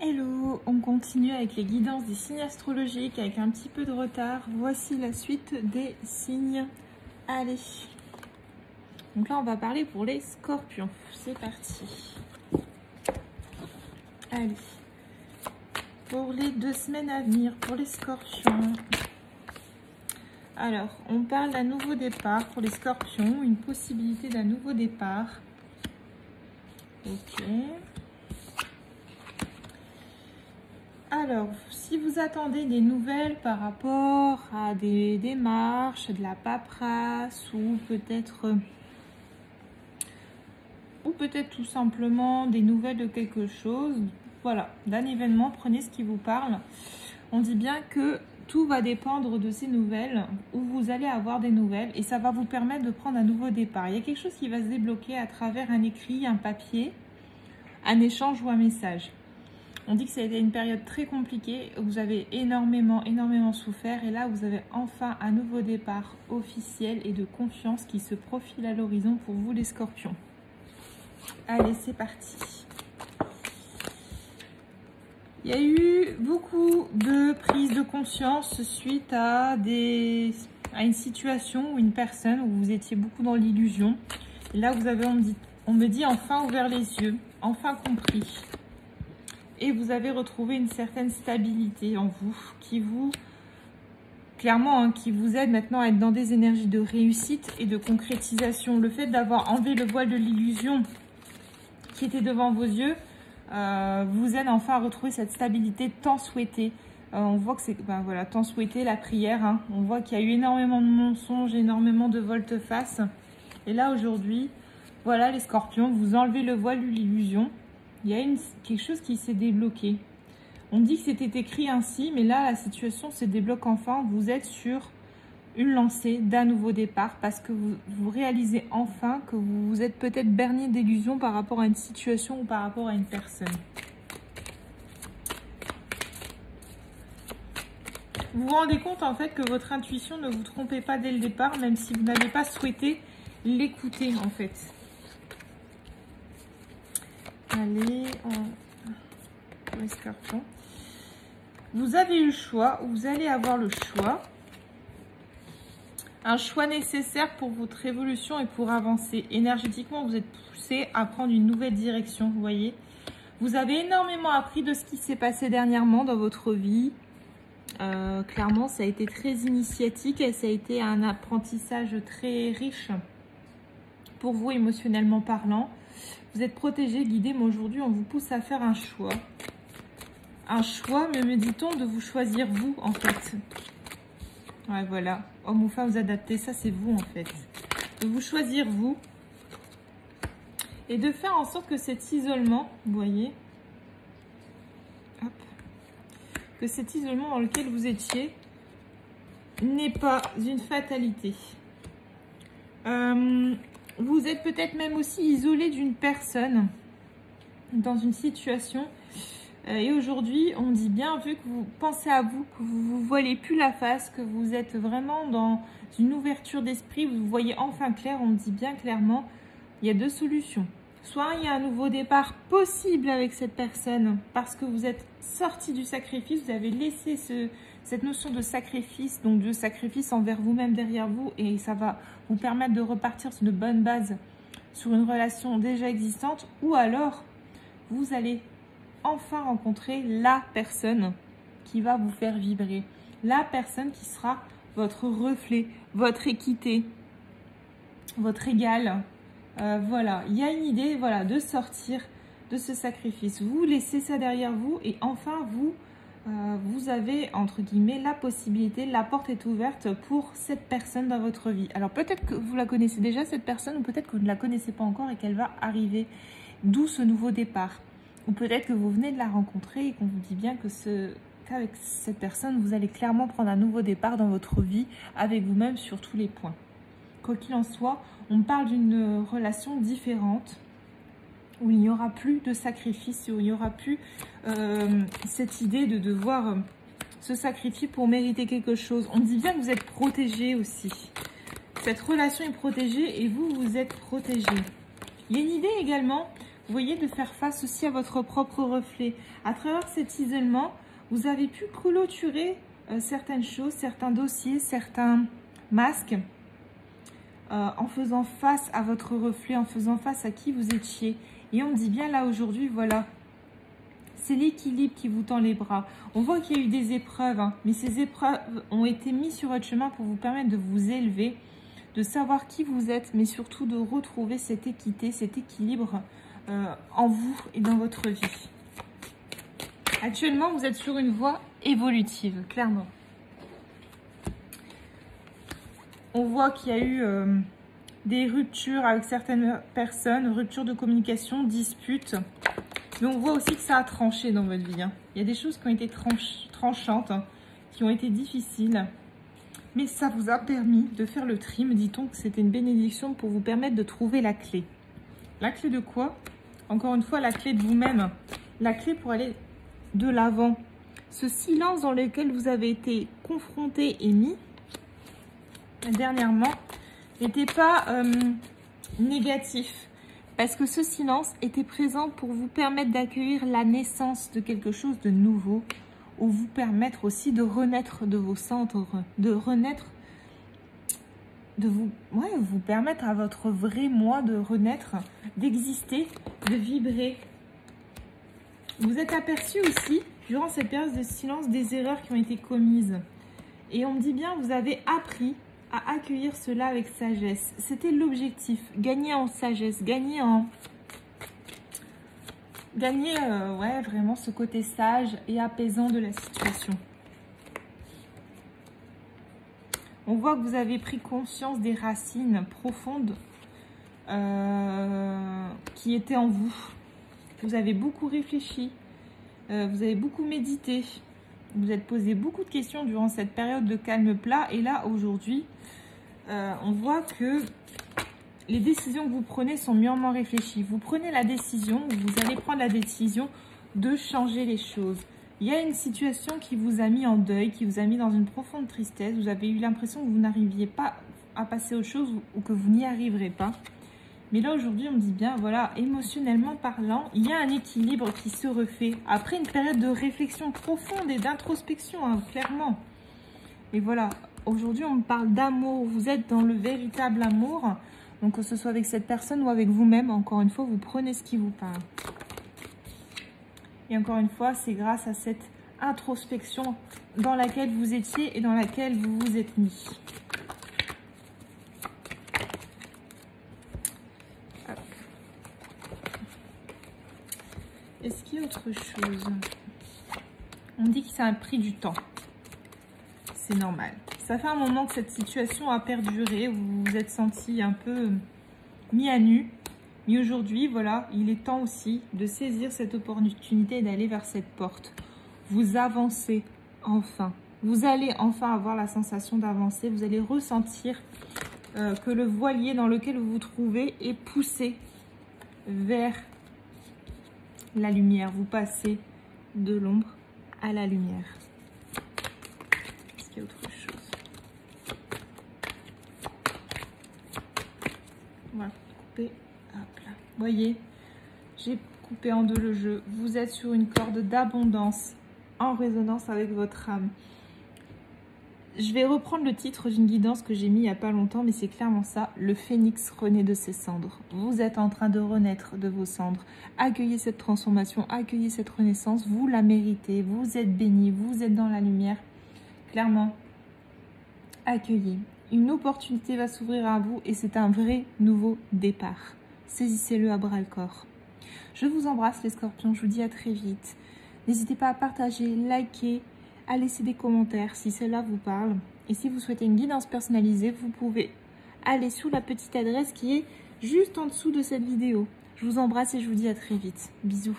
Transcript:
Hello, on continue avec les guidances des signes astrologiques avec un petit peu de retard. Voici la suite des signes. Allez, donc là on va parler pour les scorpions. C'est parti. Allez, pour les 2 semaines à venir, pour les scorpions. Alors, on parle d'un nouveau départ pour les scorpions, une possibilité d'un nouveau départ. Ok. Alors, si vous attendez des nouvelles par rapport à des démarches, de la paperasse ou peut-être tout simplement des nouvelles de quelque chose, voilà, d'un événement, prenez ce qui vous parle. On dit bien que tout va dépendre de ces nouvelles, où vous allez avoir des nouvelles et ça va vous permettre de prendre un nouveau départ. Il y a quelque chose qui va se débloquer à travers un écrit, un papier, un échange ou un message. On dit que ça a été une période très compliquée, vous avez énormément souffert et là vous avez enfin un nouveau départ officiel et de confiance qui se profile à l'horizon pour vous les scorpions. Allez, c'est parti. Il y a eu beaucoup de prises de conscience suite à une situation ou une personne où vous étiez beaucoup dans l'illusion. Là vous avez, on me dit enfin ouvert les yeux, enfin compris. Et vous avez retrouvé une certaine stabilité en vous, qui vous, clairement, qui vous aide maintenant à être dans des énergies de réussite et de concrétisation. Le fait d'avoir enlevé le voile de l'illusion qui était devant vos yeux, vous aide enfin à retrouver cette stabilité tant souhaitée. On voit que c'est, voilà, tant souhaité, la prière. Hein. On voit qu'il y a eu énormément de mensonges, énormément de volte-face. Et là, aujourd'hui, voilà les scorpions, vous enlevez le voile de l'illusion. Il y a quelque chose qui s'est débloqué. On dit que c'était écrit ainsi, mais là, la situation se débloque enfin. Vous êtes sur une lancée d'un nouveau départ parce que vous réalisez enfin que vous êtes peut-être berné d'illusions par rapport à une situation ou par rapport à une personne. Vous vous rendez compte en fait que votre intuition ne vous trompait pas dès le départ, même si vous n'avez pas souhaité l'écouter en fait. Allez, les scorpions. Vous avez eu le choix, vous allez avoir le choix. Un choix nécessaire pour votre évolution et pour avancer. Énergétiquement, vous êtes poussé à prendre une nouvelle direction, vous voyez. Vous avez énormément appris de ce qui s'est passé dernièrement dans votre vie. Clairement, ça a été très initiatique et ça a été un apprentissage très riche pour vous émotionnellement parlant. Vous êtes protégé, guidé, mais aujourd'hui, on vous pousse à faire un choix. Un choix, me dit-on, de vous choisir vous, en fait. Ouais, voilà. Homme ou femme, vous adaptez, ça, c'est vous, en fait. De vous choisir vous. Et de faire en sorte que cet isolement, vous voyez, hop, que cet isolement dans lequel vous étiez n'est pas une fatalité. Vous êtes peut-être même aussi isolé d'une personne dans une situation. Et aujourd'hui, on dit bien, vu que vous pensez à vous, que vous ne vous voilez plus la face, que vous êtes vraiment dans une ouverture d'esprit, vous voyez enfin clair, on dit bien clairement, il y a 2 solutions. Soit il y a un nouveau départ possible avec cette personne parce que vous êtes sorti du sacrifice, vous avez laissé cette notion de sacrifice, donc de sacrifice envers vous-même derrière vous et ça va vous permettre de repartir sur de bonnes bases sur une relation déjà existante ou alors vous allez enfin rencontrer la personne qui va vous faire vibrer, la personne qui sera votre reflet, votre équité, votre égal. Voilà, il y a une idée, voilà, de sortir de ce sacrifice. Vous laissez ça derrière vous et enfin vous avez entre guillemets la possibilité, la porte est ouverte pour cette personne dans votre vie. Alors peut-être que vous la connaissez déjà cette personne ou peut-être que vous ne la connaissez pas encore et qu'elle va arriver. D'où ce nouveau départ. Ou peut-être que vous venez de la rencontrer et qu'on vous dit bien que qu'avec cette personne, vous allez clairement prendre un nouveau départ dans votre vie avec vous-même sur tous les points. Quoi qu'il en soit, on parle d'une relation différente où il n'y aura plus de sacrifice, où il n'y aura plus cette idée de devoir se sacrifier pour mériter quelque chose. On dit bien que vous êtes protégé aussi. Cette relation est protégée et vous, vous êtes protégé. Il y a une idée également, vous voyez, de faire face aussi à votre propre reflet. À travers cet isolement, vous avez pu clôturer certaines choses, certains dossiers, certains masques, en faisant face à votre reflet, en faisant face à qui vous étiez. Et on me dit bien là aujourd'hui, voilà, c'est l'équilibre qui vous tend les bras. On voit qu'il y a eu des épreuves, hein, mais ces épreuves ont été mises sur votre chemin pour vous permettre de vous élever, de savoir qui vous êtes, mais surtout de retrouver cette équité, cet équilibre en vous et dans votre vie. Actuellement, vous êtes sur une voie évolutive, clairement. On voit qu'il y a eu des ruptures avec certaines personnes, ruptures de communication, disputes. Mais on voit aussi que ça a tranché dans votre vie. Hein. Il y a des choses qui ont été tranchantes, hein, qui ont été difficiles. Mais ça vous a permis de faire le tri. Me dit-on que c'était une bénédiction pour vous permettre de trouver la clé. La clé de quoi? Encore une fois, la clé de vous-même. La clé pour aller de l'avant. Ce silence dans lequel vous avez été confronté et mis dernièrement n'était pas négatif. Parce que ce silence était présent pour vous permettre d'accueillir la naissance de quelque chose de nouveau, ou vous permettre aussi de renaître de vos centres, de renaître, de vous permettre à votre vrai moi de renaître, d'exister, de vibrer. Vous êtes aperçu aussi, durant cette période de silence, des erreurs qui ont été commises. Et on me dit bien, vous avez appris à accueillir cela avec sagesse. C'était l'objectif, gagner en sagesse, gagner ouais, vraiment ce côté sage et apaisant de la situation. On voit que vous avez pris conscience des racines profondes qui étaient en vous. Vous avez beaucoup réfléchi, vous avez beaucoup médité. Vous êtes posé beaucoup de questions durant cette période de calme plat. Et là, aujourd'hui, on voit que les décisions que vous prenez sont mûrement réfléchies. Vous prenez la décision, vous allez prendre la décision de changer les choses. Il y a une situation qui vous a mis en deuil, qui vous a mis dans une profonde tristesse. Vous avez eu l'impression que vous n'arriviez pas à passer à autre chose ou que vous n'y arriverez pas. Mais là, aujourd'hui, on me dit bien, voilà, émotionnellement parlant, il y a un équilibre qui se refait. Après une période de réflexion profonde et d'introspection, hein, clairement. Et voilà, aujourd'hui, on me parle d'amour. Vous êtes dans le véritable amour. Donc, que ce soit avec cette personne ou avec vous-même, encore une fois, vous prenez ce qui vous parle. Et encore une fois, c'est grâce à cette introspection dans laquelle vous étiez et dans laquelle vous vous êtes mis. Est-ce qu'il y a autre chose? On dit que ça a pris du temps. C'est normal. Ça fait un moment que cette situation a perduré. Vous vous êtes senti un peu mis à nu. Mais aujourd'hui, voilà, il est temps aussi de saisir cette opportunité et d'aller vers cette porte. Vous avancez enfin. Vous allez enfin avoir la sensation d'avancer. Vous allez ressentir que le voilier dans lequel vous vous trouvez est poussé vers la lumière. Vous passez de l'ombre à la lumière. Est-ce qu'il y a autre chose? Voilà, couper. Hop là. Voyez, j'ai coupé en deux le jeu. Vous êtes sur une corde d'abondance en résonance avec votre âme. Je vais reprendre le titre d'une guidance que j'ai mis il n'y a pas longtemps, mais c'est clairement ça. Le phénix renaît de ses cendres. Vous êtes en train de renaître de vos cendres. Accueillez cette transformation, accueillez cette renaissance. Vous la méritez, vous êtes bénis, vous êtes dans la lumière. Clairement, accueillez. Une opportunité va s'ouvrir à vous et c'est un vrai nouveau départ. Saisissez-le à bras-le-corps. Je vous embrasse les scorpions, je vous dis à très vite. N'hésitez pas à partager, liker, à laisser des commentaires si cela vous parle. Et si vous souhaitez une guidance personnalisée, vous pouvez aller sur la petite adresse qui est juste en dessous de cette vidéo. Je vous embrasse et je vous dis à très vite. Bisous.